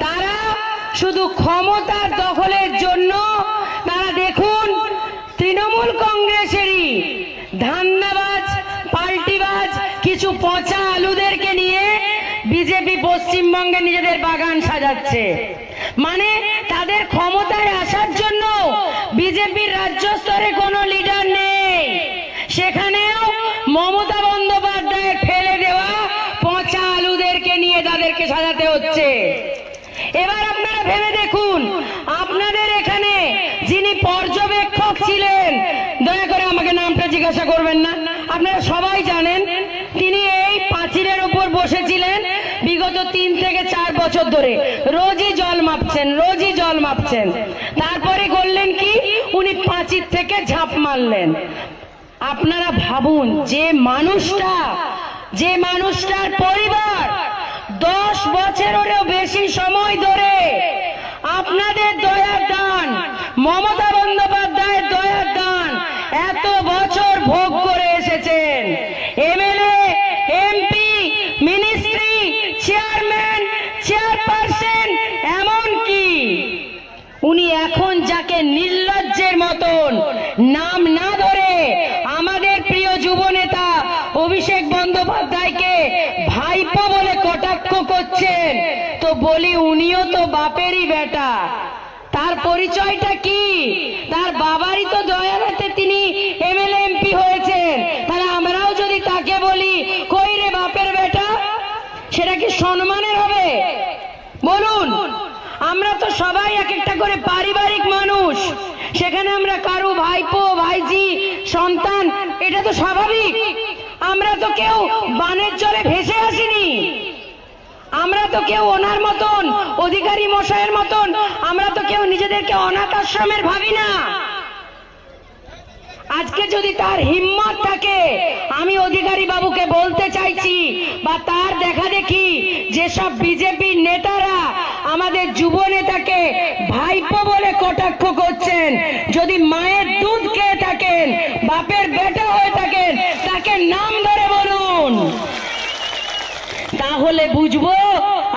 তারা শুধু ক্ষমতার দখলের জন্য তারা দেখুন তৃণমূল কংগ্রেসেরই ধান্দাবাজ পাল্টিবাজ কিছু পচা আলুদেরকে নিয়ে বিজেপি পশ্চিমবঙ্গে নিজেদের বাগান সাজাচ্ছে। মানে তাদের ক্ষমতায় আসার জন্য বিজেপির রাজ্য স্তরে কোনো লিডার নেই, সেখানেও মমতা বন্দ্যোপাধ্যায়ের ফেলে দেওয়া পচা আলুদেরকে নিয়ে তাদেরকে সাজাতে হচ্ছে। এবার আপনারা ভেবে দেখুন, আপনাদের এখানে যিনি পর্যবেক্ষক ছিলেন, দয়া করে আমাকে নামটা জিজ্ঞাসা করবেন না, আপনারা সবাই জানেন, তিনি এই পাঁচিলের উপর বসেছিলেন বিগত 3 থেকে 4 বছর ধরে, রোজই জল মাপছেন। তারপরে করলেন কি, উনি পাঁচিল থেকে ঝাঁপ মারলেন। আপনারা ভাবুন, যে মানুষটার পরিবার 10 বছরেরও বেশি সময় ধরে আপনাদের দয়ার দান, মমতা বন্দ্যোপাধ্যায়ের দয়ার দান এত বছর ভোগ করে এসেছেন। MLA, MP, ministry, chairman, chairperson, এমনকি উনি এখন যাকে নির্লজ্জের মতন নাম না ধরে আমাদের প্রিয় যুবনেতা অভিষেক বন্দ্যোপাধ্যায়কে ভাইপো বলে কটাক্ষ করছেন, তো বলি উনিও তো বাপেরই বেটা। তার পরিচয়টা কি? তার বাবারই তো দয়াতে তিনি এমএলএ এমপি হয়েছেন। তাহলে আমরাও যদি তাকে বলি কই রে বাপের বেটা, সেটা কি সম্মানের হবে? বলুন, আমরা তো সবাই এক একটা করে পারিবারিক মানুষ, সেখানে আমরা কারো ভাইপো ভাইজি সন্তান, এটা তো স্বাভাবিক। আমরা তো কেউ বানের জলে ভেসে আসিনি, আমরা তো কেউ ওনার মতন অধিকারী মশাইয়ের মতন আমরা তো কেউ নিজেদেরকে অনাথ আশ্রমের ভাবি না। আজকে যদি তার হিম্মত থাকে, আমি অধিকারী বাবুকে বলতে চাইছি, বা তার দেখা দেখি যেসব বিজেপির নেতারা আমাদের যুব নেতাকে ভাইপো বলে কটাক্ষ করছেন, যদি মায়ের দুধ খেয়ে থাকেন, বাপের বেটা হয়ে থাকেন, তাকে নাম ধরে বলুন, তাহলে বুঝবো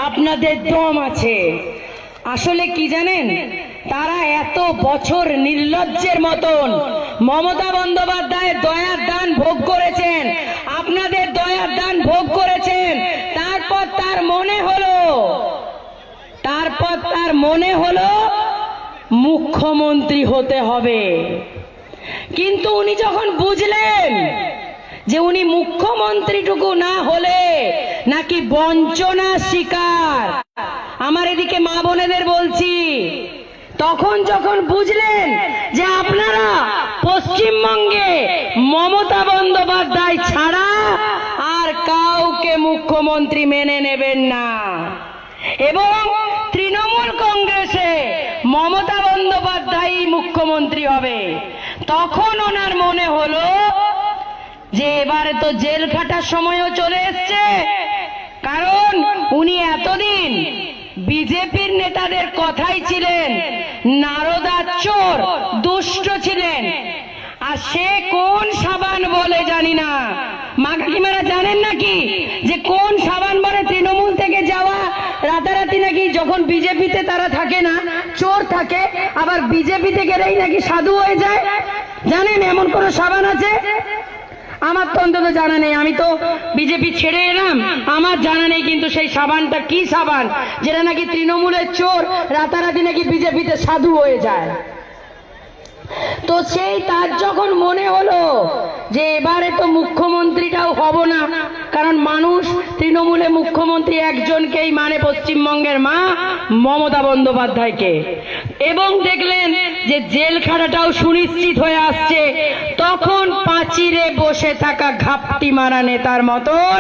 আপনাদের দম আছে। আসলে কি জানেন, তারা এত বছর নির্লজ্জের মতন মমতা বন্দ্যোপাধ্যায়ের দয়ার দান ভোগ করেছেন, আপনাদের দয়ার দান ভোগ করেছেন। তারপর তার মনে হলো মুখ্যমন্ত্রী হতে হবে। কিন্তু উনি যখন বুঝলেন যে উনি মুখ্যমন্ত্রীটুকু না হলে নাকি বঞ্চনা শিকার, আমার এদিকে মা বোনেদের বলছি, তখন যখন বুঝলেন যে আপনারা পশ্চিমবঙ্গে মমতা বন্দ্যোপাধ্যায় ছাড়া আর কাউকে মুখ্যমন্ত্রী মেনে নেবেন না, এবং তৃণমূল কংগ্রেসে মমতা বন্দ্যোপাধ্যায় মুখ্যমন্ত্রী হবে, তখন ওনার মনে হলো যে এবারে তো জেল খাটার সময়ও চলে এসছে। কারণ উনি এতদিন বিজেপির নেতাদের কথাই ছিলেন, নারদা চোর দুষ্ট ছিলেন, আর সে কোন সাবান বলে জানি না, মা কাকিমারা জানেন নাকি যে কোন সাবান বলে তৃণমূল থেকে যাওয়া রাতারাতি নাকি যখন বিজেপিতে তারা থাকে না চোর থাকে, আবার বিজেপিতে গেলেই নাকি সাধু হয়ে যায়? জানেন এমন কোন সাবান আছে? আমার তো অন্তত জানা নেই, আমি তো বিজেপি ছেড়ে এলাম, আমার জানা নেই কিন্তু সেই সাবানটা কি সাবান যেটা নাকি তৃণমূলের চোর রাতারাতি নাকি বিজেপিতে সাধু হয়ে যায়। তো সেই তার যখন মনে হলো যে এবারে তো মুখ্যমন্ত্রীটাও হব না, কারণ মানুষ তৃণমূলে মুখ্যমন্ত্রী একজনকেই মানে, পশ্চিমবঙ্গের মা মমতা বন্দ্যোপাধ্যায়কে, এবং দেখলেন যে জেল খাটাটাও সুনিশ্চিত হয়ে আসছে, তখন পাঁচিলে বসে থাকা ঘাপটি মারা নেতার মতন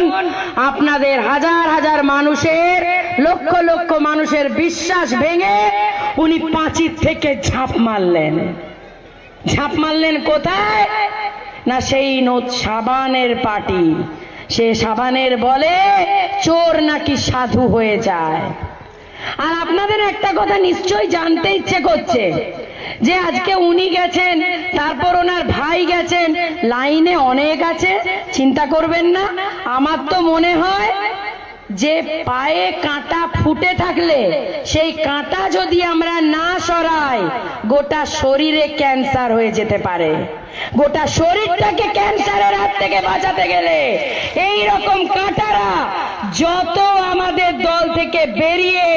আপনাদের হাজার হাজার মানুষের, লক্ষ লক্ষ মানুষের বিশ্বাস ভেঙে উনি পাঁচিল থেকে ঝাঁপ মারলেন কোথায় না, সেই সাবানের পার্টি, সে সাবানের বলে চোর নাকি সাধু হয়ে যায়। আর আপনাদের একটা কথা নিশ্চয়ই জানতে ইচ্ছে করছে যে আজকে উনি গেছেন, তারপর ওনার ভাই গেছেন, লাইনে অনেক আছে, চিন্তা করবেন না। আমার তো মনে হয় যে পায়ে কাঁটা ফুটে থাকলে সেই কাঁটা যদি আমরা না সরাই গোটা শরীরে ক্যান্সার হয়ে যেতে পারে। গোটা শরীরটাকে ক্যান্সারের হাত থেকে বাঁচাতে গেলে এই রকম কাঁটারা যত আমাদের দল থেকে বেরিয়ে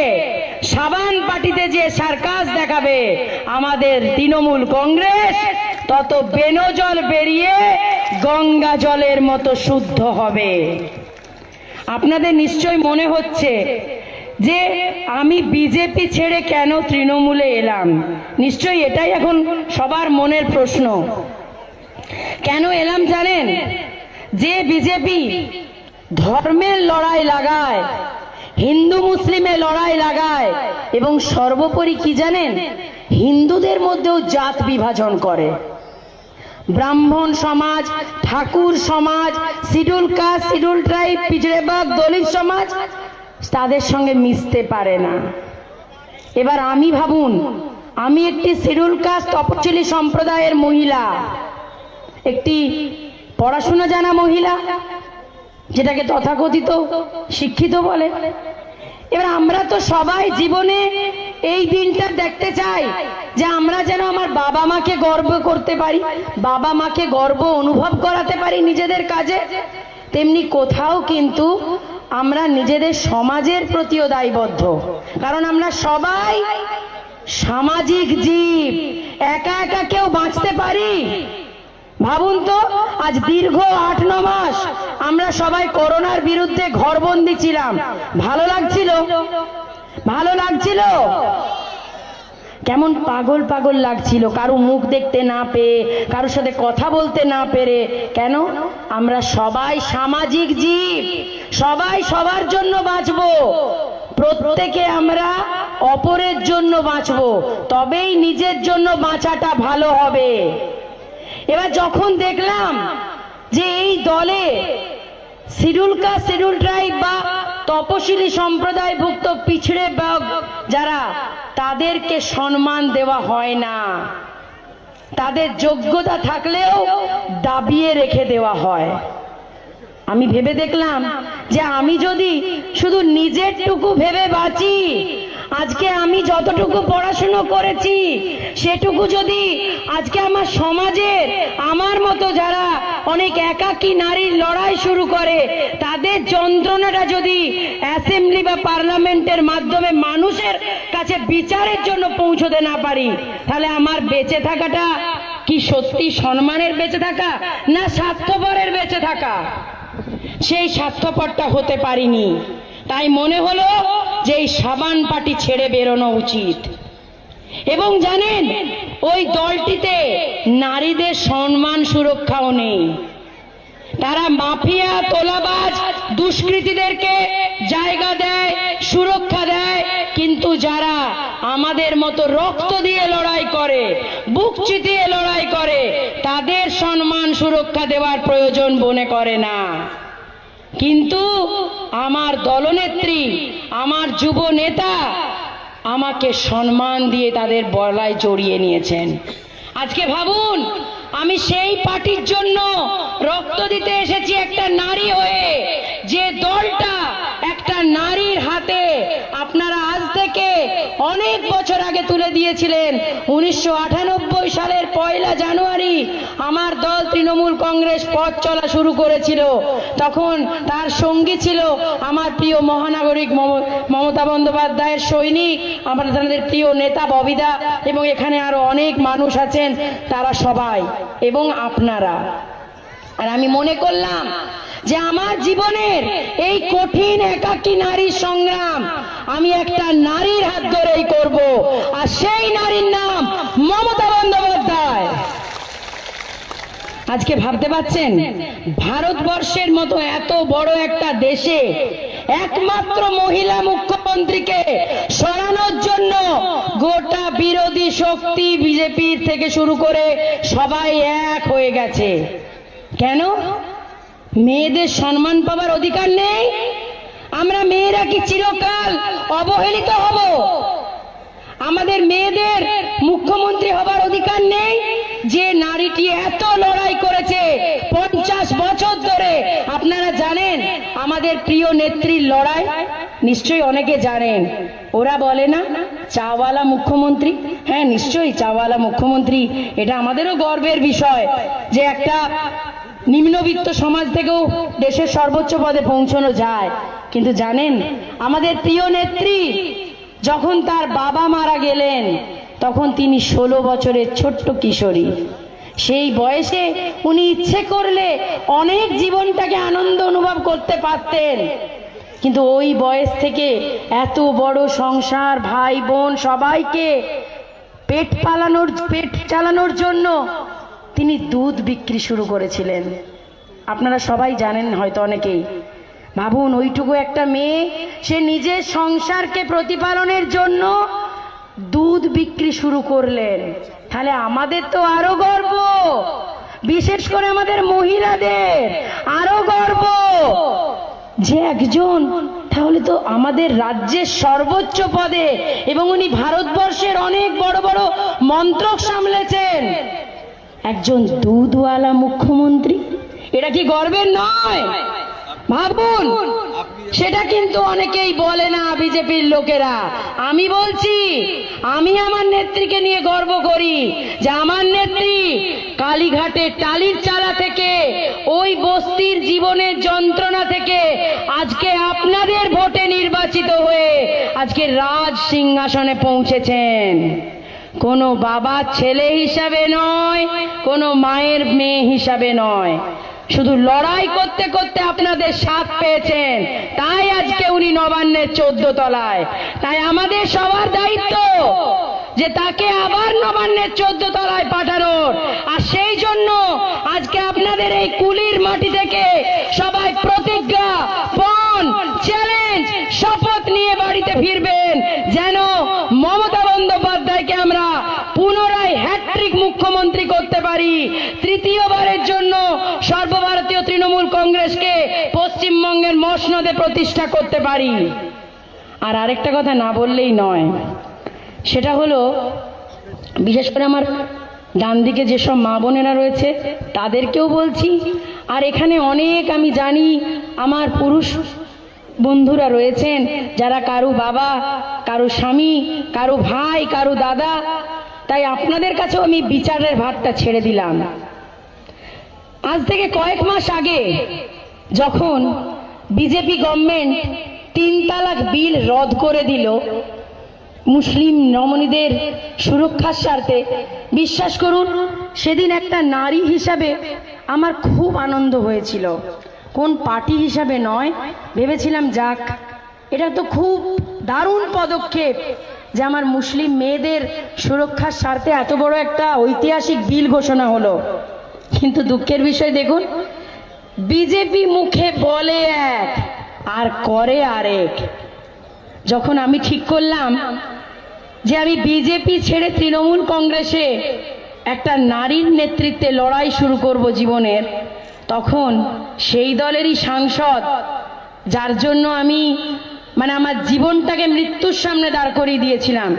সাবান পার্টিতে যে সার্কাস দেখাবে আমাদের তৃণমূল কংগ্রেস, তত বেনজল বেরিয়ে গঙ্গা জলের মতো শুদ্ধ হবে। আপনাদের নিশ্চয় মনে হচ্ছে যে আমি বিজেপি ছেড়ে কেন তৃণমূলে এলাম। নিশ্চয়ই এটাই এখন সবার মনের প্রশ্ন। কেন এলাম জানেন? যে বিজেপি ধর্মের লড়াই লাগায়, হিন্দু মুসলিমের লড়াই লাগায়, এবং সর্বোপরি কি জানেন, হিন্দুদের মধ্যেও জাত বিভাজন করে। ব্রাহ্মণ সমাজ, ঠাকুর সমাজ, শিডিউল কাস্ট, শিডিউল ট্রাইব, পিছড়ে বর্গ, দলিত সমাজ তাদের সঙ্গে মিশতে পারে না। এবার আমি ভাবুন, আমি একটি শিডিউল কাস্ট তপশিলি সম্প্রদায়ের মহিলা, একটি পড়াশোনা জানা মহিলা, যেটাকে তথাকথিত শিক্ষিত বলে। এবার আমরা তো সবাই জীবনে এই দিনটা দেখতে চাই যে আমরা যেন আমার বাবা মাকে গর্ব করতে পারি, বাবা মাকে গর্ব অনুভব করাতে পারি নিজেদের কাজে। তেমনি কোথাও কিন্তু আমরা নিজেদের সমাজের প্রতিও দায়বদ্ধ, কারণ আমরা সবাই সামাজিক জীব, একা একা কেউ বাঁচতে পারি? ভাবুন তো, আজ দীর্ঘ 8-9 মাস আমরা সবাই করোনার বিরুদ্ধে ঘরবন্দি ছিলাম। ভালো লাগছিল? ভালো লাগছিল? কেমন পাগল পাগল লাগছিল, কারো মুখ দেখতে না পেয়ে, কারোর সাথে কথা বলতে না পেরে। কেন? আমরা সবাই সামাজিক জীব, সবাই সবার জন্য বাঁচবো, প্রত্যেকে আমরা অপরের জন্য বাঁচবো, তবেই নিজের জন্য বাঁচাটা ভালো হবে। এবার যখন দেখলাম যে এই দলে শিডিউল কাস্ট, শিডিউল ট্রাইব বা তপশিলি সম্প্রদায়ভুক্ত পিছড়ে বর্গ যারা, তাদেরকে সম্মান দেওয়া হয় না, তাদের যোগ্যতা থাকলেও দাবিয়ে রেখে দেওয়া হয়। আমি ভেবে দেখলাম যে আমি যদি শুধু নিজেরটুকু ভেবে বাঁচি, আজকে আমি যতটুকু পড়াশুনো করেছি সেটুকু যদি আজকে আমার সমাজের আমার মতো যারা অনেক একাকী নারীর লড়াই শুরু করে, তাদের যন্ত্রণাটা যদি অ্যাসেম্বলি বা পার্লামেন্টের মাধ্যমে মানুষের কাছে বিচারের জন্য পৌঁছতে না পারি, তাহলে আমার বেঁচে থাকাটা কি সত্যি সম্মানের বেঁচে থাকা, না স্বার্থপরের বেঁচে থাকা? সেই স্বার্থপরটা হতে পারিনি। তাই মনে হলো যে এই সাবান পার্টি ছেড়ে বেরোনো উচিত। এবং জানেন, ওই দলটিতে নারীদের সম্মান সুরক্ষাও নেই। তারা মাফিয়া, তোলাবাজ, দুষ্কৃতীদেরকে জায়গা দেয়, সুরক্ষা দেয়, কিন্তু যারা আমাদের মতো রক্ত দিয়ে লড়াই করে, বুক চিতিয়ে লড়াই করে, তাদের সম্মান সুরক্ষা দেওয়ার প্রয়োজন মনে করে না। কিন্তু আমার দলনেত্রী, আমার যুব নেতা আমাকে সম্মান দিয়ে তাদের গলায় জড়িয়ে নিয়েছেন। আজকে ভাবুন, আমি সেই পার্টির জন্য রক্ত দিতে এসেছি একটা নারী হয়ে, যে দলটা একটা নারীর হাতে আপনারা আজ থেকে অনেক বছর আগে তুলে দিয়েছিলেন। 1998 সালের 1 জানুয়ারি আমার দল তৃণমূল কংগ্রেস পথ চলা শুরু করেছিল। তখন তার সঙ্গী ছিল আমার প্রিয় মহানাগরিক মমতা বন্দ্যোপাধ্যায়ের সৈনিক, আমাদের প্রিয় নেতা ববিদা, এবং এখানে আরো অনেক মানুষ আছেন, তারা সবাই এবং আপনারা। আর আমি মনে করলাম যে আমার জীবনের এই কঠিন একাকী নারীর সংগ্রাম আমি একটা নারীর হাত ধরেই করব, আর সেই নারীর নাম মমতা বন্দ্যোপাধ্যায়। আজকে ভাবতে পারছেন, ভারতবর্ষের মতো এত বড় একটা দেশে একমাত্র মহিলা মুখ্যমন্ত্রীকে সরানোর জন্য গোটা বিরোধী শক্তি, বিজেপির থেকে শুরু করে সবাই এক হয়ে গেছে। কেন? মেয়েদের সম্মান পাওয়ার অধিকার নেই? আমরা মেয়েরা কি চিরকাল অবহেলিত হব? আমাদের মেয়েদের মুখ্যমন্ত্রী হবার অধিকার নেই? যে নারীটি এত লড়াই করেছে 50 বছর ধরে, আপনারা জানেন আমাদের প্রিয় নেত্রীর লড়াই? নিশ্চয়ই অনেকে জানেন। ওরা বলে না চাওয়ালা মুখ্যমন্ত্রী। হ্যাঁ, নিশ্চয়ই চাওয়ালা মুখ্যমন্ত্রী। এটা আমাদেরও গর্বের বিষয় যে একটা নিম্নবিত্ত সমাজ থেকেও দেশের সর্বোচ্চ পদে পৌঁছানো যায়। কিন্তু জানেন আমাদের প্রিয় নেত্রী যখন তার বাবা মারা গেলেন তখন তিনি 16 বছরের ছোট্ট কিশোরী। সেই বয়সে উনি ইচ্ছে করলে অনেক জীবনটাকে আনন্দ অনুভব করতে পারতেন, কিন্তু ওই বয়স থেকে এত বড় সংসার, ভাই বোন সবাইকে পেট চালানোর জন্য তিনি দুধ বিক্রি শুরু করেছিলেন। আপনারা সবাই জানেন হয়তো অনেকেই। ভাবুন, ওইটুকু একটা মেয়ে সে নিজের সংসারকে প্রতিপালনের জন্য দুধ বিক্রি শুরু করলেন। তাহলে আমাদের তো আরো গর্ব, বিশেষ করে আমাদের মহিলাদের আরো গর্ব যে একজন তাহলে তো আমাদের রাজ্যের সর্বোচ্চ পদে, এবং উনি ভারতবর্ষের অনেক বড় বড় মন্ত্রক সামলেছেন, একজন দুধওয়ালা মুখ্যমন্ত্রী। এটা কি গর্বের নয়? ভাবুন, সেটা কিন্তু অনেকেই বলে না বিজেপির লোকেরা। আমি বলছি, আমি আমার নেত্রীকে নিয়ে গর্ব করি যে আমার নেত্রী কালীঘাটে টালির চালা থেকে, ওই বস্তির জীবনের যন্ত্রণা থেকে আজকে আপনাদের ভোটে নির্বাচিত হয়ে আজকে রাজ সিংহাসনে পৌঁছেছেন। কোনো বাবার ছেলে হিসাবে নয়, কোনো মায়ের মেয়ে হিসাবে নয়, শুধু লড়াই করতে করতে আপনাদের সাথ পেয়েছেন, তাই আজকে উনি নবান্নের 14 তলায়। তাই আমাদের সবার দায়িত্ব যে তাকে আবার নবান্নের 14 তলায় পাঠানোর। আর সেই জন্য আজকে আপনাদের এই কুলির মাটি থেকে সবাই প্রতিজ্ঞা, পণ, চ্যালেঞ্জ, শপথ নিয়ে বাড়িতে ফিরবেন, যেন মমতা বন্দ্যোপাধ্যায়কে আমরা পুনরায় হ্যাট্রিক মুখ্যমন্ত্রী করতে পারি, তৃতীয়বারের জন্য সর্বভারতীয় তৃণমূল কংগ্রেসকে পশ্চিমবঙ্গের মসনদে প্রতিষ্ঠা করতে পারি। আর আরেকটা কথা না বললেই নয়, সেটা হলো বিশেষ করে আমার ডান দিকে যেসব মা বোনেরা রয়েছে তাদেরকেও বলছি, আর এখানে অনেক আমি জানি আমার পুরুষ বন্ধুরা রয়েছেন যারা কারু বাবা, কারু স্বামী, কারু ভাই, কারু দাদা। তাই আপনাদের কাছেও আমি বিচারের ভাতটা ছেড়ে দিলাম। আজ থেকে কয়েক মাস আগে যখন বিজেপি গভর্নমেন্ট 3 তালাক বিল রদ করে দিল মুসলিম রমণীদের সুরক্ষার স্বার্থে, বিশ্বাস করুন সেদিন একটা নারী হিসাবে আমার খুব আনন্দ হয়েছিল। কোন পার্টি হিসাবে নয়, ভেবেছিলাম যাক এটা তো খুব দারুণ পদক্ষেপ যে আমার মুসলিম মেয়েদের সুরক্ষার স্বার্থে এত বড় একটা ঐতিহাসিক বিল ঘোষণা হলো। কিন্তু দুঃখের বিষয় দেখুন, বিজেপি মুখে বলে এক আর করে আরেক। যখন আমি ঠিক করলাম যে আমি বিজেপি ছেড়ে তৃণমূল কংগ্রেসে একটা নারীর নেতৃত্বে লড়াই শুরু করব জীবনের, তখন সেই দলেরই সাংসদ, যার জন্য আমি আমার জীবনটাকে মৃত্যুর সামনে দাঁড় করিয়ে দিয়েছিলাম,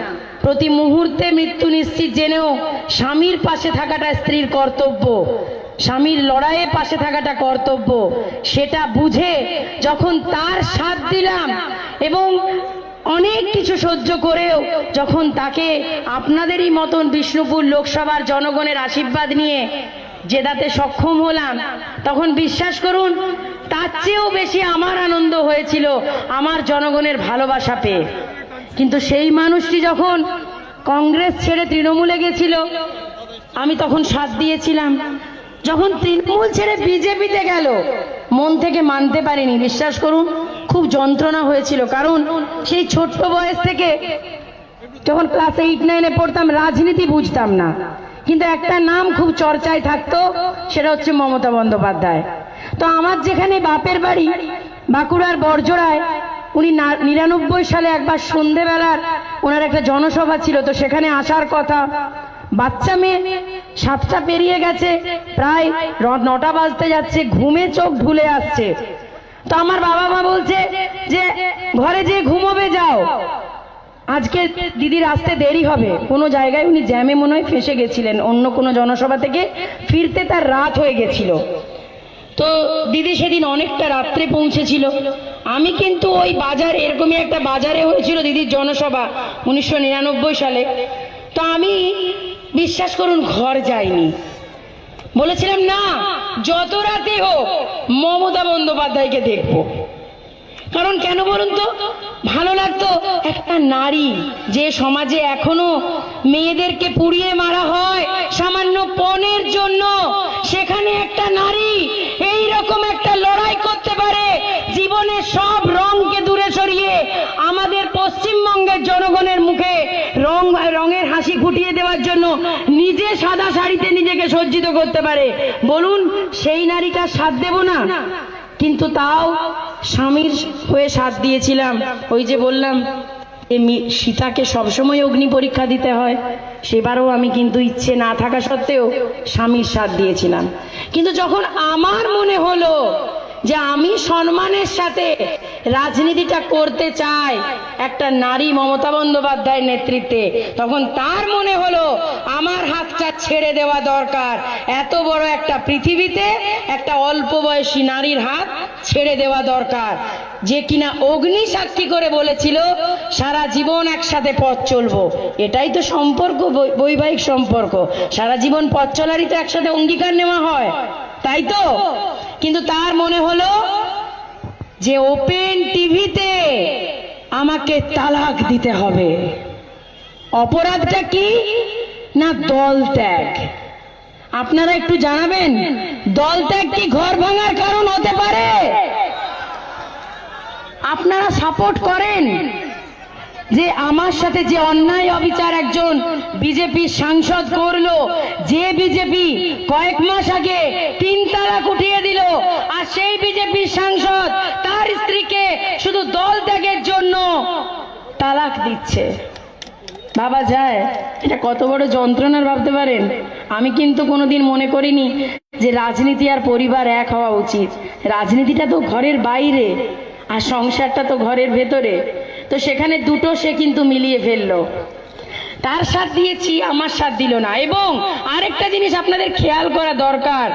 প্রতি মুহূর্তে মৃত্যু নিশ্চিত জেনেও স্বামীর পাশে থাকাটা স্ত্রীর কর্তব্য, স্বামীর লড়াইয়ে পাশে থাকাটা কর্তব্য, সেটা বুঝে যখন তার সাথ দিলাম এবং অনেক কিছু সহ্য করেও যখন তাকে আপনাদেরই মতন বিষ্ণুপুর লোকসভার জনগণের আশীর্বাদ নিয়ে জেতাতে সক্ষম হলাম, তখন বিশ্বাস করুন তার চেয়েও বেশি আমার আনন্দ হয়েছিল আমার জনগণের ভালোবাসা পেয়ে। কিন্তু সেই মানুষটি যখন কংগ্রেস ছেড়ে তৃণমূলে গেছিল, আমি তখন সাথ দিয়েছিলাম। যখন তৃণমূল ছেড়ে বিজেপিতে গেল, মন থেকে মানতে পারিনি, বিশ্বাস করুন খুব যন্ত্রণা হয়েছিল। কারণ সেই ছোট্ট বয়স থেকে যখন ক্লাস 8-9-এ পড়তাম রাজনীতি বুঝতাম না, কিন্তু একটা নাম খুব চর্চায় থাকতো, সেটা হচ্ছে মমতা বন্দ্যোপাধ্যায়। তো আমার যেখানে বাপের বাড়ি বাঁকুড়ার বড়জোড়ায়, উনি 99 সালে একবার সন্ধেবেলার ওনার একটা জনসভা ছিল, তো সেখানে আসার কথা। বাচ্চা মেয়ে, 7টা পেরিয়ে গেছে, প্রায় 9টা বাজতে যাচ্ছে, ঘুমে চোখ ঢুলে আসছে। তো আমার বাবা মা বলছে যে ঘরে যে ঘুমোবে যাও, আজকে দিদির আসতে দেরি হবে। কোনো জায়গায় উনি জ্যামে মনে হয় ফেঁসে গেছিলেন, অন্য কোনো জনসভা থেকে ফিরতে তার রাত হয়ে গেছিল। তো দিদি সেদিন অনেকটা রাত্রে পৌঁছেছিল। আমি কিন্তু ওই বাজার, এরকমই একটা বাজারে হয়েছিল দিদির জনসভা 1999 সালে। তো আমি বিশ্বাস করুন ঘর যাইনি, বলেছিলাম না যত রাতে হোক মমতা বন্দ্যোপাধ্যায়কে দেখবো। কারণ কেন বলুন তো, ভালো লাগতো একটা নারী, যে সমাজে এখনো মেয়েদেরকে পুড়িয়ে মারা হয় সামান্য পণের জন্য, সেখানে একটা নারী এই রকম একটা লড়াই করতে পারে, জীবনের সব রংকে দূরে সরিয়ে আমাদের পশ্চিমবঙ্গের জনগণের মুখে রঙের হাসি ফুটিয়ে দেওয়ার জন্য নিজে সাদা শাড়িতে নিজেকে সজ্জিত করতে পারে। বলুন সেই নারীটা সাথ দেব না? কিন্তু তাও স্বামীর হয়ে সাথ দিয়েছিলাম। ওই যে বললাম সীতাকে সবসময় অগ্নি পরীক্ষা দিতে হয়, সেবারও আমি কিন্তু ইচ্ছে না থাকা সত্ত্বেও স্বামীর সাথ দিয়েছিলাম। কিন্তু যখন আমার মনে হলো যে আমি সম্মানের সাথে রাজনীতিটা করতে চাই একটা নারী মমতা বন্দ্যোপাধ্যায়ের নেতৃত্বে, তখন তার মনে হলো আমার হাতটা ছেড়ে দেওয়া দরকার। এত বড় একটা পৃথিবীতে একটা অল্প বয়সী নারীর হাত ছেড়ে দেওয়া দরকার, যে কিনা অগ্নি সাক্ষী করে বলেছিল সারা জীবন একসাথে পথ চলবো। এটাই তো সম্পর্ক, বৈবাহিক সম্পর্ক। সারা জীবন পথ চলারই তো একসাথে অঙ্গীকার নেওয়া হয়, তাই তো? কিন্তু তার মনে হলো যে ওপেন টিভিতে আমাকে তালাক দিতে হবে। অপরাধটা কি না দল ত্যাগ। আপনারা একটু জানাবেন, দল ত্যাগ কি ঘর ভাঙার কারণ হতে পারে? আপনারা সাপোর্ট করেন যে আমার সাথে যে অন্যায় অবিচার একজন বিজেপি সাংসদ করলো, যে বিজেপি কয়েক মাস আগে 3 তালাক উঠিয়ে দিল, আর সেই বিজেপি সাংসদ তার স্ত্রীকে শুধু দল ত্যাগের জন্য তালাক দিচ্ছে। ভাবা যায় এটা কত বড় যন্ত্রণার, ভাবতে পারেন? আমি কিন্তু কোনোদিন মনে করিনি যে রাজনীতি আর পরিবার এক হওয়া উচিত। রাজনীতিটা তো ঘরের বাইরে আর সংসারটা তো ঘরের ভেতরে, তো সেখানে দুটো সে কিন্তু মিলিয়ে ফেললো। তার সাথ দিয়েছি, আমার সাথ দিল না। এবং আরেকটা জিনিস আপনাদের খেয়াল করা দরকার,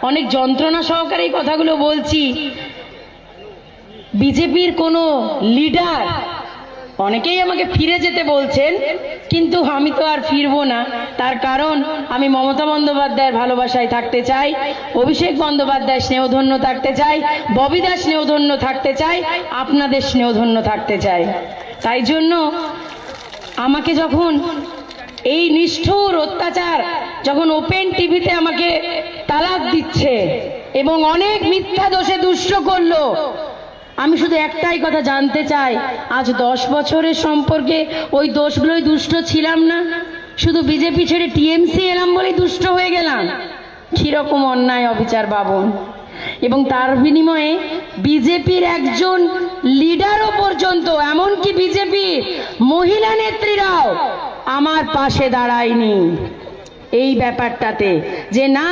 অনেক যন্ত্রণা সহকারে এই কথাগুলো বলছি। বিজেপির কোনো লিডার, অনেকেই আমাকে ফিরে যেতে বলছেন, কিন্তু আমি তো আর ফিরবো না। তার কারণ আমি মমতা বন্দ্যোপাধ্যায়ের ভালোবাসায় থাকতে চাই, অভিষেক বন্দ্যোপাধ্যায় স্নেহধন্য থাকতে চাই, ববিদা স্নেহধন্য থাকতে চাই, আপনাদের স্নেহধন্য থাকতে চাই। তাই জন্য আমাকে যখন এই নিষ্ঠুর অত্যাচার, যখন ওপেন টিভিতে আমাকে তালাক দিচ্ছে এবং অনেক মিথ্যা দোষে দুষ্ট করলো, আমি শুধু একটাই কথা জানতে চাই, আজ 10 বছরের সম্পর্কে ওই দোষগুলোই দুষ্ট ছিলাম না? শুধু বিজেপি ছেড়ে টিএমসি এলাম বলেই দুষ্ট হয়ে গেলাম? কিরকম অন্যায় অবিচার ভাবুন। এবং তার বিনিময়ে বিজেপির একজন লিডারও পর্যন্ত, এমনকি বিজেপির মহিলা নেত্রীরাও আমার পাশে দাঁড়ায়নি এই ব্যাপারটাতে, যে না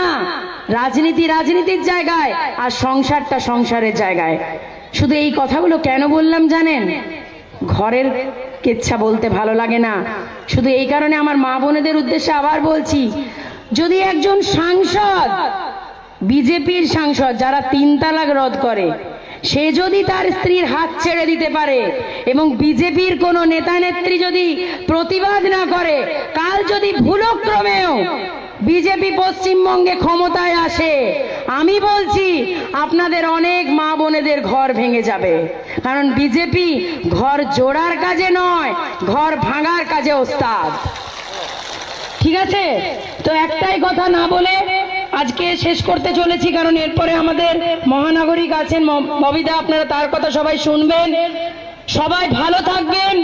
রাজনীতি রাজনীতির জায়গায় আর সংসারটা সংসারের জায়গায়। শুধু এই কথাগুলো কেন বললাম জানেন? ঘরের কেচ্ছা বলতে ভালো লাগে না, শুধু এই কারণে আমার মা বোনেদের উদ্দেশ্যে আবার বলছি, যদি একজন সাংসদ, বিজেপির সাংসদ যারা 3 তালাক রদ করে, সে যদি তার স্ত্রীর হাত ছেড়ে দিতে পারে এবং বিজেপির কোনো নেতা নেত্রী যদি প্রতিবাদ না করে, কাল যদি ভুলক্রমেও বিজেপি পশ্চিমবঙ্গে ক্ষমতায় আসে, আমি বলছি আপনাদের অনেক মা বোনেদের ঘর ভেঙে যাবে। কারণ বিজেপি ঘর জোড়ার কাজে নয়, ঘর ভাঙার কাজে ওস্তাদ। ঠিক আছে? তো একটাই কথা না বলে আজকে শেষ করতে চলেছি, কারণ এরপরে আমাদের মহানাগরিক আছেন ববিদা, আপনারা তার কথা সবাই শুনবেন। সবাই ভালো থাকবেন।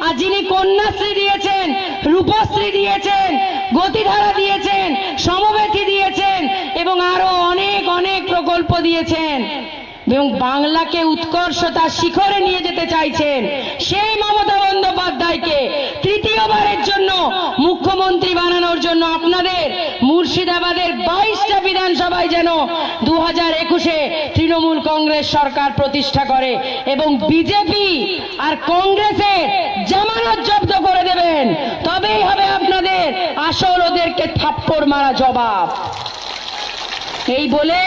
আর যিনি কন্যাশ্রী দিয়েছেন, রূপশ্রী দিয়েছেন, গতিধারা দিয়েছেন, সমবেতি দিয়েছেন এবং আরো অনেক অনেক প্রকল্প দিয়েছেন এবং বাংলাকে উৎকর্ষতার শিখরে নিয়ে যেতে চাইছেন, সেই মমতা বন্দ্যোপাধ্যায়কে তৃতীয়বারের জন্য মুখ্যমন্ত্রী বানানোর জন্য আপনাদের মুর্শিদাবাদের 22টা বিধানসভায় যেন 2021-এ তৃণমূল কংগ্রেস সরকার প্রতিষ্ঠা করে এবং বিজেপি আর কংগ্রেসের জামানত জব্দ করে দেবেন, তবেই হবে আপনাদের আসল ওদেরকে থাপ্পড় মারা জবাব। এই বলে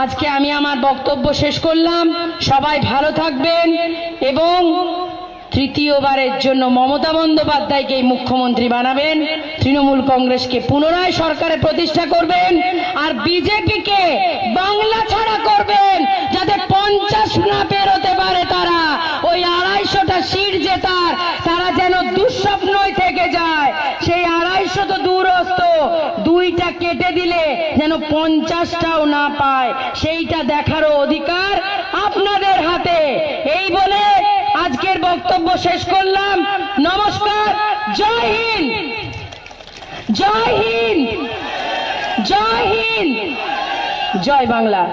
আজকে আমি আমার বক্তব্য শেষ করলাম। সবাই ভালো থাকবেন এবং তৃতীয়বারের জন্য মমতা বন্দ্যোপাধ্যায়কে মুখ্যমন্ত্রী বানাবেন, তৃণমূল কংগ্রেসকে পুনরায় সরকারে প্রতিষ্ঠা করবেন, আর বিজেপিকে বাংলা ছাড়া করবেন, যাতে 50 না পেরোতে পারে তারা, ওই 250টা সিট জেতার তারা যেন দুঃস্বপ্নই থেকে যায়। সেই 250 তো দূরস্থ, 2টা কেটে দিলে যেন 50টাও না পায়, সেইটা দেখারও অধিকার আপনাদের হাতে। এই বলে আজকের বক্তব্য শেষ করলাম। নমস্কার। জয় হিন্দ, জয় হিন্দ, জয় হিন্দ, জয় বাংলা।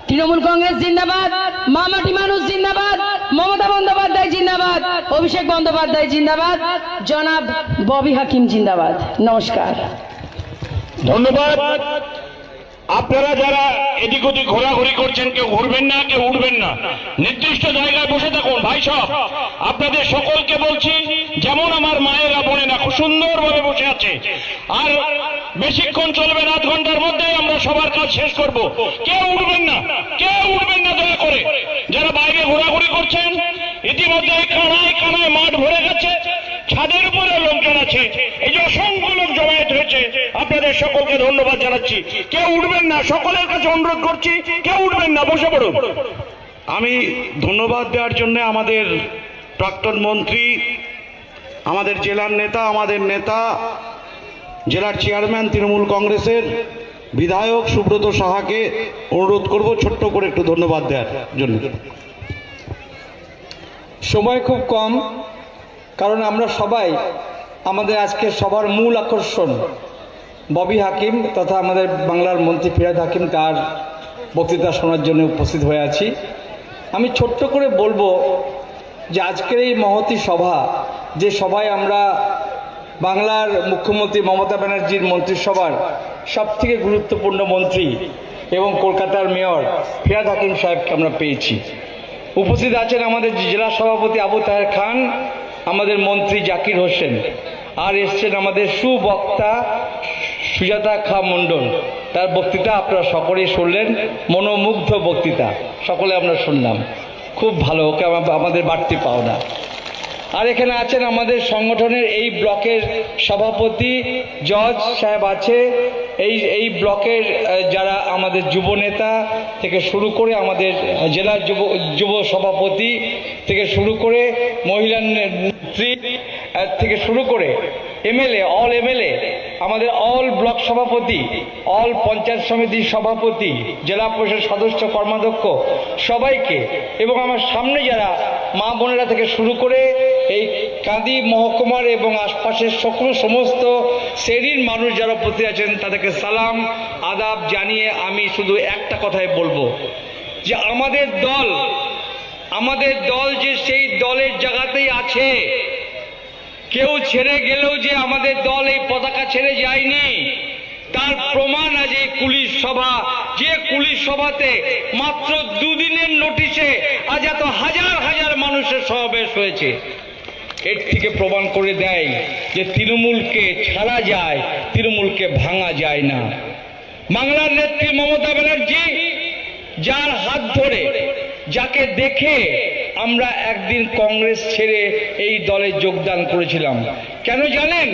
তৃণমূল কংগ্রেস জিন্দাবাদ, মামাটি মানুষ জিন্দাবাদ, মমতা বন্দ্যোপাধ্যায় জিন্দাবাদ, অভিষেক বন্দ্যোপাধ্যায় জিন্দাবাদ, জনাব ববি হাকিম জিন্দাবাদ। নমস্কার। ধন্যবাদ। আপনারা যারা এদিক ওদিক ঘোরাঘুরি করছেন, কেউ ঘুরবেন না, কেউ উঠবেন না, নির্দিষ্ট জায়গায় বসে থাকুন। ভাই সব আপনাদের সকলকে বলছি, যেমন আমার মায়েরা বোনেরা খুব সুন্দরভাবে বসে আছে, আর বেশিক্ষণ চলবে না, 1 ঘন্টার মধ্যেই আমরা সবার কাজ শেষ করব। কেউ উঠবেন না, কেউ উঠবেন না দয়া করে। যারা বাইরে ঘোরাঘুরি করছেন, ইতিমধ্যে কানায় কানায় মাঠ ভরে গেছে, ছাদের উপরে লোকজন আছে, এই যে অসংখ্য লোক জমায়েত হয়েছে, আপনাদের সকলকে ধন্যবাদ জানাচ্ছি। কেউ উঠবেন না, সকলের কাছে অনুরোধ করছি, কেউ উঠবেন না, বসে পড়ুন। আমি ধন্যবাদ দেওয়ার জন্য আমাদের প্রাক্তন মন্ত্রী, আমাদের জেলার নেতা, আমাদের নেতা, জেলার চেয়ারম্যান তৃণমূল কংগ্রেসের বিধায়ক সুব্রত সাহাকে অনুরোধ করব ছোট্ট করে একটু ধন্যবাদ দেওয়ার জন্য। সময় খুব কম, কারণ আমরা সবাই আমাদের আজকে সবার মূল আকর্ষণ ববি হাকিম তথা আমাদের বাংলার মন্ত্রী ফিরহাদ হাকিম, তার বক্তৃতা শোনার জন্য উপস্থিত হয়ে আছি। আমি ছোট্ট করে বলবো যে আজকের এই মহতী সভা, যে সভায় আমরা বাংলার মুখ্যমন্ত্রী মমতা ব্যানার্জির মন্ত্রিসভার সবথেকে গুরুত্বপূর্ণ মন্ত্রী এবং কলকাতার মেয়র ফিরহাদ হাকিম সাহেবকে আমরা পেয়েছি। উপস্থিত আছেন আমাদের জেলা সভাপতি আবু তাহের খান, আমাদের মন্ত্রী জাকির হোসেন, আর এসছেন আমাদের সুবক্তা সুজাতা খা মণ্ডল। তার বক্তৃতা আপনারা সকলেই শুনলেন, মনোমুগ্ধ বক্তৃতা, সকলে আমরা শুনলাম, খুব ভালো, ওকে আমাদের বাড়তি পাওনা। আর এখানে আছেন আমাদের সংগঠনের এই ব্লকের সভাপতি জজ সাহেব আছে, এই ব্লকের যারা আমাদের যুব নেতা থেকে শুরু করে আমাদের জেলার যুব সভাপতি থেকে শুরু করে মহিলা নেত্রী থেকে শুরু করে এমএলএ, অল এমএলএ, আমাদের অল ব্লক সভাপতি, অল পঞ্চায়েত সমিতির সভাপতি, জেলা পরিষদ সদস্য, কর্মাধ্যক্ষ, সবাইকে, এবং আমার সামনে যারা মা বোনেরা থেকে শুরু করে এই কাঁদি মহকুমার এবং আশপাশের সমস্ত শ্রেণীর মানুষ যারা উপস্থিত আছেন, তাদেরকে সালাম আদাব জানিয়ে আমি শুধু একটা কথাই বলবো যে আমাদের দল যে সেই দলের জায়গাতেই আছে। কেউ ছেড়ে গেলেও যে আমাদের দল এই পতাকা ছেড়ে যায়নি, তার প্রমাণ আজ এই কুলিশ সভা, যে কুলিশ সভাতে মাত্র 2 দিনের নোটিশে আজ এত হাজার হাজার মানুষের সমাবেশ হয়েছে। এর থেকে প্রমাণ করে দেয় যে তৃণমূলকে ছাড়া যায়, তৃণমূলকে ভাঙা যায় না। বাংলার নেত্রী মমতা ব্যানার্জি, যার হাত ধরে, যাকে দেখে আমরা একদিন কংগ্রেস ছেড়ে এই দলে যোগদান করেছিলাম। কেন জানেন?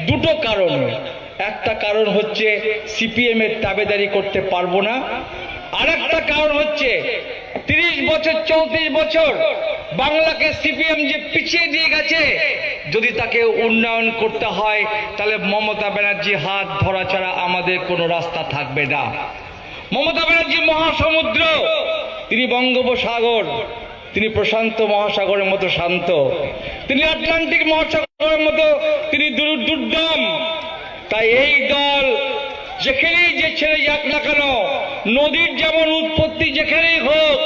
2টো কারণ। একটা কারণ হচ্ছে সিপিএম এর দাবেদারি করতে পারবো না, আর একটা কারণ হচ্ছে 30 বছর 34 বছর বাংলাকে সিপিএম যে পিছিয়ে দিয়ে গেছে, যদি তাকে উন্নয়ন করতে হয় তাহলে মমতা ব্যানার্জি হাত ধরা ছাড়া আমাদের কোনো রাস্তা থাকবে না। মমতা ব্যানার্জি মহাসমুদ্র, তিনি বঙ্গোপসাগর, তিনি প্রশান্ত মহাসাগরের মতো শান্ত, তিনি আটলান্টিক মহাসাগরের মতো তিনি দুর্দম। তাই এই দল যেখানেই যে ছেড়ে যাক না কেন, নদীর যেমন উৎপত্তি যেখানেই হোক,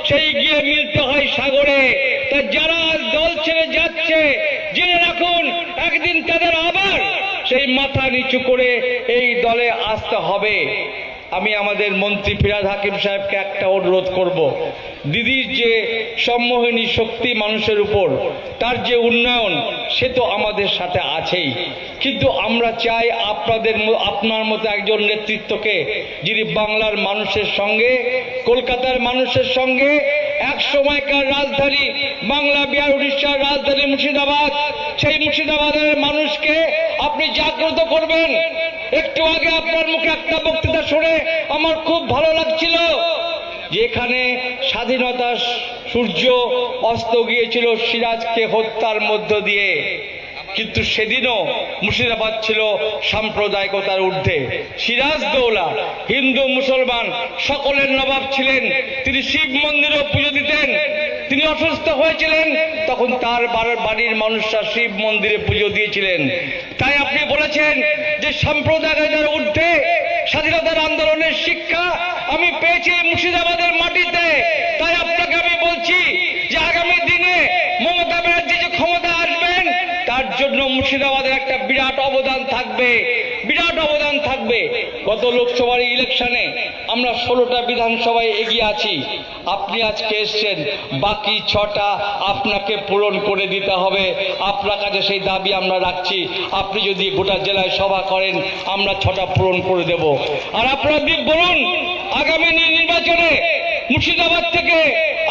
সেই গিয়ে মিলতে হয় সাগরে। তা যারা দল ছেড়ে যাচ্ছে, জেনে রাখুন একদিন তাদের আবার সেই মাথা নিচু করে এই দলে আসতে হবে। আমি আমাদের মন্ত্রী ফিরহাদ হাকিম সাহেবকে একটা অনুরোধ করব, দিদির যে সম্মোহিনী শক্তি মানুষের উপর, তার যে উন্নয়ন, সে তো আমাদের সাথে আছেই, কিন্তু আমরা চাই আপনার মতো একজন নেতৃত্বকে, যিনি বাংলার মানুষের সঙ্গে, কলকাতার মানুষের সঙ্গে, এক সময়কার রাজধানী বাংলা, বিহার, উড়িষ্যার রাজধানী মুর্শিদাবাদ, সেই মুর্শিদাবাদের মানুষকে আপনি জাগ্রত করবেন। একটু আগে আপনার মুখে একটা বক্তৃতা শুনে আমার খুব ভালো লাগছিল, যেখানে স্বাধীনতার সূর্য অস্ত গিয়েছিল সিরাজকে হত্যার মধ্য দিয়ে, কিন্তু সেদিনও মুর্শিদাবাদ ছিল সাম্প্রদায়িকতার ঊর্ধ্বে। সিরাজদৌলা হিন্দু মুসলমান সকলের নবাব ছিলেন, তিনি শিব মন্দিরেও পুজো দিতেন। তিনি অসুস্থ হয়েছিলেন, তখন তার বাড়ির মানুষরা শিব মন্দিরে পুজো দিয়েছিলেন। তাই আপনি বলেছেন যে সাম্প্রদায়িকতার ঊর্ধ্বে স্বাধীনতার আন্দোলনের শিক্ষা আমি পেয়েছি মুর্শিদাবাদের মাটিতে। তাই আপনাকে আমি বলছি যে আগামী দিনে মমতা ব্যানার্জি যে ক্ষমতা আসবেন, তার জন্য মুর্শিদাবাদের একটা বিরাট অবদান থাকবে, বিরাট অবদান থাকবে। গত লোকসভার ইলেকশনে আমরা 16টা বিধানসভায় এগিয়ে আছি, আপনি আজকে এসছেন, বাকি 6টা আপনাকে পূরণ করে দিতে হবে। আপনার কাছে সেই দাবি আমরা রাখছি, আপনি যদি গোটা জেলায় সভা করেন আমরা 6টা পূরণ করে দেব। আর আপনারা বলুন, আগামী নির্বাচনে মুর্শিদাবাদ থেকে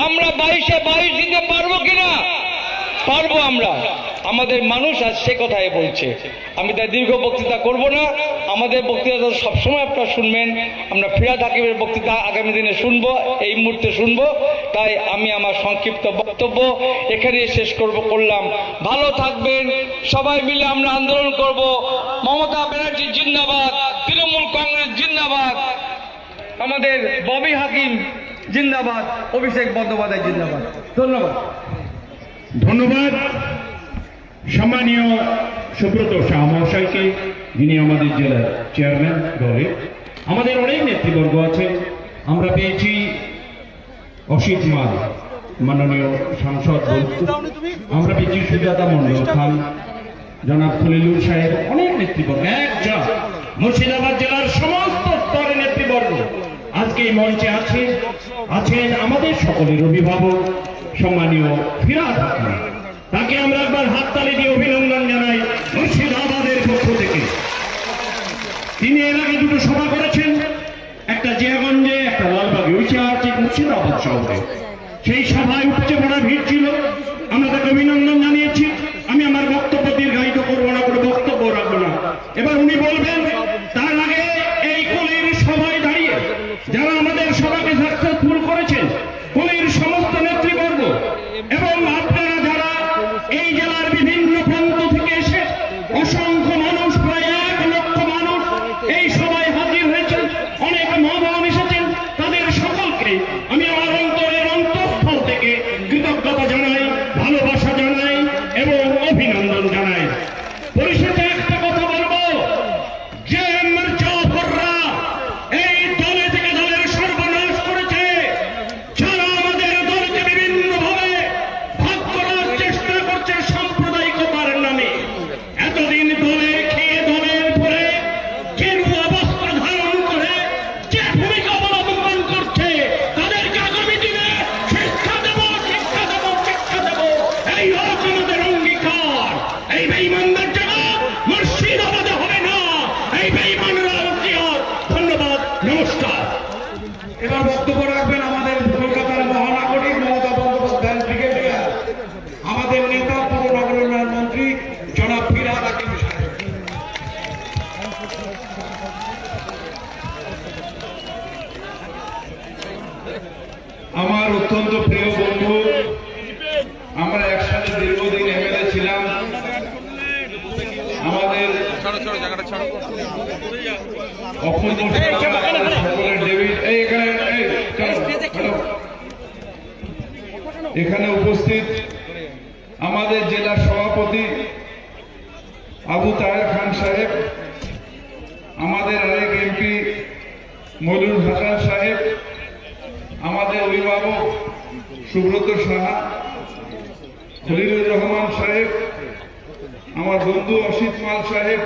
আমরা 22-এ 22 দিতে পারবো কিনা? পারবো আমরা, আমাদের মানুষ আজ সে কথাই বলছে। আমি তাই দীর্ঘ বক্তৃতা করব না, আমাদের বক্তৃতা তো সবসময় আপনারা শুনবেন, আমরা ফিরাদ হাকিমের বক্তৃতা আগামী দিনে শুনবো, এই মুহূর্তে শুনবো। তাই আমি আমার সংক্ষিপ্ত বক্তব্য এখানে শেষ করলাম। ভালো থাকবেন, সবাই মিলে আমরা আন্দোলন করব। মমতা ব্যানার্জি জিন্দাবাদ, তৃণমূল কংগ্রেস জিন্দাবাদ, আমাদের ববি হাকিম জিন্দাবাদ, অভিষেক বন্দ্যোপাধ্যায় জিন্দাবাদ। ধন্যবাদ। ধন্যবাদ সম্মানীয় সুব্রত শাহ মহাশয়কে, যিনি আমাদের জেলার চেয়ারম্যান দলের। আমাদের অনেক নেতৃবর্গ আছেন, আমরা পেয়েছি অসিত মাল মাননীয় সাংসদ, আমরা পেয়েছি সুজাতা মন্ডল খান, জনাব খলিলুর সাহেব, অনেক নেতৃবর্গ, একজন মুর্শিদাবাদ জেলার সমস্ত স্তরের নেতৃবর্গ আজকে এই মঞ্চে আছেন আমাদের সকলের অভিভাবক সম্মানীয় ফিরাদ হাকিম। তাকে আমরা একবার হাততালি দিয়ে অভিনন্দন জানাই মুর্শিদাবাদের পক্ষ থেকে। তিনি এর আগে 2টো সভা করেছেন, একটা জিয়াগঞ্জে, একটা লালবাগে, ঐতিহাসিক মুর্শিদাবাদ শহরে। সেই সভায় উপচে পড়া ভিড় ছিল, আমরা তাকে অভিনন্দন জানিয়েছি। আমি আমার বক্তব্য দীর্ঘায়িত করবো না, করে বক্তব্য রাখবো না। এবার উনি বলবেন, তার আগে এই কলির সভায় দাঁড়িয়ে যারা আমাদের সভাকে সাকসেসফুল করেছেন, কলির সমস্ত নেতৃবর্গ এবং আপনারা যারা এই জেলার বিভিন্ন প্রান্ত থেকে এসে অসংখ্য মানুষ, প্রায় 1 লক্ষ মানুষ এই সভায় হাজির হয়েছেন, অনেক মা বোন এসেছেন, তাদের সকলকে আমি আমার অন্তরের অন্তঃস্থল থেকে কৃতজ্ঞতা জানাই, ভালোবাসা জানাই এবং অভিনন্দন জানাই। পরিশেষে একটা কথা বলবো, যে মির্জাফররা এই দলে থেকে দলের সর্বনাশ করেছে, যারা আমাদের দলকে বিভিন্ন ভাবে ভাগ করার চেষ্টা করছে সাম্প্রদায়িকতার নামে, এতদিন দলে খেয়ে দলের পরে কেন অবস্থা ধারণ করে যে ভূমিকা অবলম্বন করছে, তাদেরকে আগামী দিনে শিক্ষা দেব, শিক্ষা দেব, শিক্ষা দেব। এই অজনদের অঙ্গীকার, এই বেঈমানদের জায়গা মুর্শিদাবাদে হবে না, এই বেঈমানরা অঙ্গীকার। ধন্যবাদ, নমস্কার। এবার বক্তব্য রাখবেন আমাদের কলকাতার মহানাগরিক মমতা বন্দ্যোপাধ্যায় ব্রিগেডিয়ার, আমাদের নেতা পুর নগর উন্নয়ন মন্ত্রী জনাব ফিরহাদ হাকিম সাহেব। আমার অত্যন্ত প্রিয় বন্ধু, আমরা একসাথে দীর্ঘদিন এমএলএ ছিলাম। আমাদের এখানে উপস্থিত আমাদের জেলার সভাপতি আবু তাহের খান সাহেব, আমাদের আরেক এমপি মইনুল হাসান সাহেব, আমাদের অভিভাবক সুব্রত সাহা, খলিলুর রহমান সাহেব, আমার বন্ধু অসিত মাল সাহেব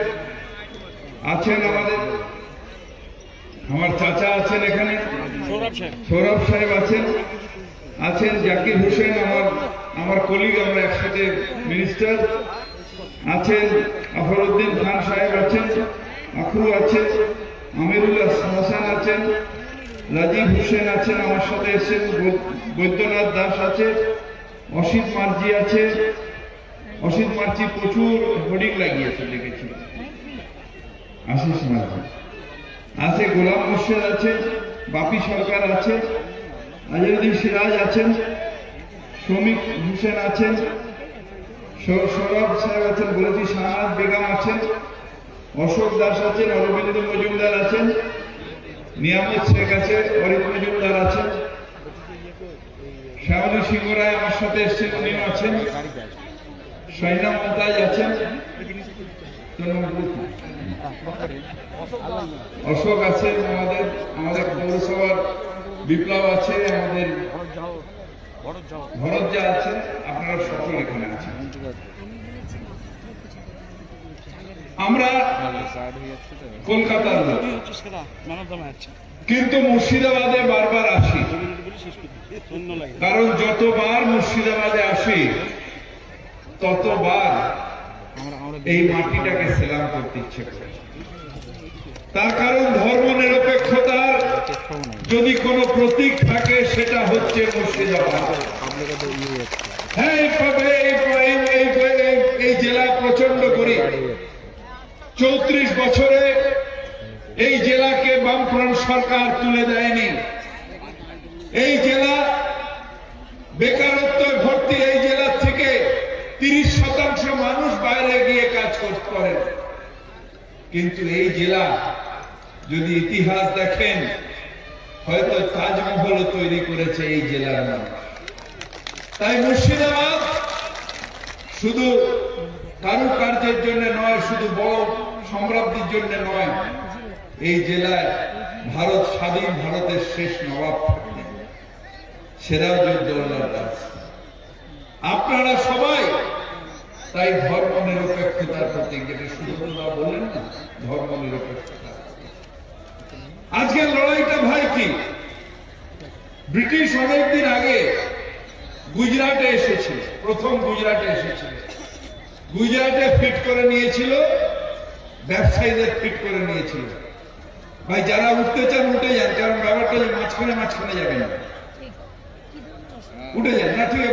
আছেন, আমার চাচা আছেন, এখানে সৌরভ সাহেব আছেন জাকির হোসেন, আমার কলিগ, আমরা একসাথে মিনিস্টার, আছেন, আফরউদ্দিন খান সাহেব আছেন, আখরু আছে, আমিরুল হাসান আছেন, রাজীব হোসেন আছেন, আমার সাথে এসেছেন, বৈদ্যনাথ দাস আছে, অসিত মার্জি আছে। অসিত মার্জি প্রচুর হোর্ডিং লাগিয়েছে দেখেছি। আশিস মার্জি আছে, গোলাম মোর্শেদ আছে, বাপি সরকার আছে, আজহারউদ্দিন সিরাজ আছেন, শ্রমিক হোসেন আছেন, সৌরভ সাহেব আছেন, বলেছি শাহনাজ বেগম আছেন, অশোক দাস আছেন, অরবিন্দ মজুমদার আছেন, নিয়ামত শেখ আছে, অরিত মজুমদার আছেন, শ্যামলী সিংহ রায় আমার সাথে এসছেন, উনিও আছেন, শাইনা মমতাজ আছেন, অশোক আছেন, আমাদের পৌরসভার বিপ্লব আছে, আমাদের ভরত আছে, আপনারা সকল এখানে আছেন। আমরা কলকাতার লোক, কিন্তু মুর্শিদাবাদে বারবার আসি, কারণ যতবার মুর্শিদাবাদে আসি ততবার এই মাটিটাকে সেলাম করতে ইচ্ছে করে। তার কারণ ধর্ম নিরপেক্ষতার যদি কোনো প্রতীক থাকে সেটা হচ্ছে মুর্শিদাবাদ। হ্যাঁ, এই জেলা প্রচন্ড গরিব। 34 বছরে এই জেলাকে বামফ্রন্ট সরকার তুলে দেয়নি। এই জেলা বেকারত্ব ভর্তি। এই জেলার থেকে 30% মানুষ বাইরে গিয়ে কাজ করেন। কিন্তু এই জেলা যদি ইতিহাস দেখেন, হয়তো তাজমহল তৈরি করেছে এই জেলার মানুষ। তাই মুর্শিদাবাদ শুধু কারুকার্যের জন্য নয়, শুধু বড় সমৃদ্ধির জন্য নয়, এই জেলায় ভারত স্বাধীন ভারতের শেষ নবাব থাকতেন, সিরাজউদ্দৌলা দাস। আপনারা সবাই তাই ধর্ম নিরপেক্ষতার প্রতীক, যেটা সুব্রতদা বললেন না, ধর্ম নিরপেক্ষতা। আজকের লড়াইটা ভাই কি? ব্রিটিশ অনেকদিন আগে গুজরাটে এসেছিল, প্রথম গুজরাটে এসেছিল। গুজরাটে ফিট করে নিয়েছিল, ব্যবসায়ীদের ফিট করে নিয়েছিল। ভাই যারা উঠতে চান উঠে যান, কারণ ব্যাপারটা যে মাঝখানে যাবেন না, উঠে যান না, ঠিক আছে।